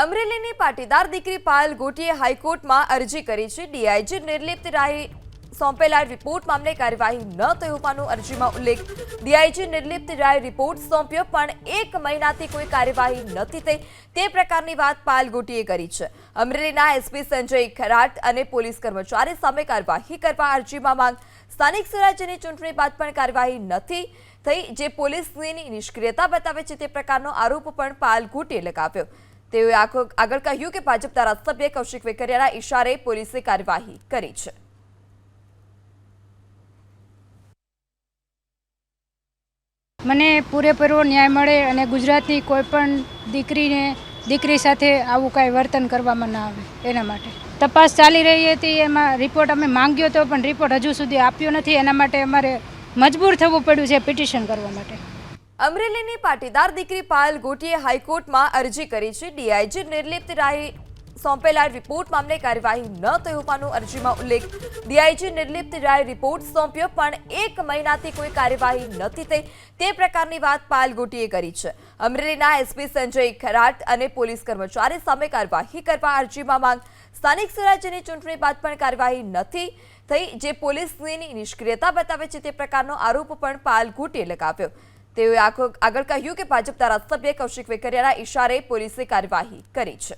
અમરેલીની પાટીદાર દીકરી પાયલ ગોટીએ હાઈકોર્ટમાં અરજી કરી છે। ડીઆઈજી નિર્લિપ્ત રાયે સોંપેલા રિપોર્ટ મામલે કાર્યવાહી ન થઈ હોવાનો અરજીમાં ઉલ્લેખ। ડીઆઈજી નિર્લિપ્ત રાયે રિપોર્ટ સોંપ્યો પણ 1 મહિનાથી કોઈ કાર્યવાહી નથી થઈ તે પ્રકારની વાત પાયલ ગોટીએ કરી છે। અમરેલીના એસપી સંજય ખરાટ અને પોલીસ કર્મચારી સામે કાર્યવાહી કરવા અરજીમાં માંગ। સ્થાનિક સ્વરાજ્યની ચૂંટણી બાદ પણ કાર્યવાહી નથી થઈ જે પોલીસની નિષ્ક્રિયતા બતાવે છે તે પ્રકારનો આરોપ પણ પાયલ ગોટીએ લગાવ્યો। તેઓએ આગળ કહ્યું કે ભાજપ ધારાસભ્ય કૌશિક વેકરિયાના ઇશારે પોલીસે કાર્યવાહી કરી છે। મને પૂરેપૂરો ન્યાય મળે અને ગુજરાતની કોઈ પણ દીકરી સાથે આવું કાંઈ વર્તન કરવામાં ના આવે એના માટે તપાસ ચાલી રહી હતી। એમાં રિપોર્ટ અમે માંગ્યો હતો પણ રિપોર્ટ હજુ સુધી આપ્યો નથી। એના માટે અમારે મજબૂર થવું પડ્યું છે પિટિશન કરવા માટે। અમરેલીની પાટીદાર દીકરી પાયલ ગોટીએ હાઈકોર્ટમાં અરજી કરી છે। ડીઆઈજી નિર્લિપ્ત રાયે સોંપેલા રિપોર્ટ મામલે કાર્યવાહી ન થઈ હોવાનો અરજીમાં ઉલ્લેખ। ડીઆઈજી નિર્લિપ્ત રાયે રિપોર્ટ સોંપ્યો પણ 1 મહિનાથી કોઈ કાર્યવાહી નથી થઈ તે પ્રકારની વાત પાયલ ગોટીએ કરી છે। અમરેલીના એસપી સંજય ખરાટ અને પોલીસ કર્મચારી સામે કાર્યવાહી કરવા અરજીમાં માંગ। સ્થાનિક સ્વરાજ્યની ચૂંટણી બાદ પણ કાર્યવાહી નથી થઈ જે પોલીસની નિષ્ક્રિયતા બતાવે છે તે પ્રકારનો આરોપ પણ પાયલ ગોટીએ લગાવ્યો। તેઓએ આગળ કહ્યું કે ભાજપ ધારાસભ્ય કૌશિક વેકરિયાના ઇશારે પોલીસે કાર્યવાહી કરી છે।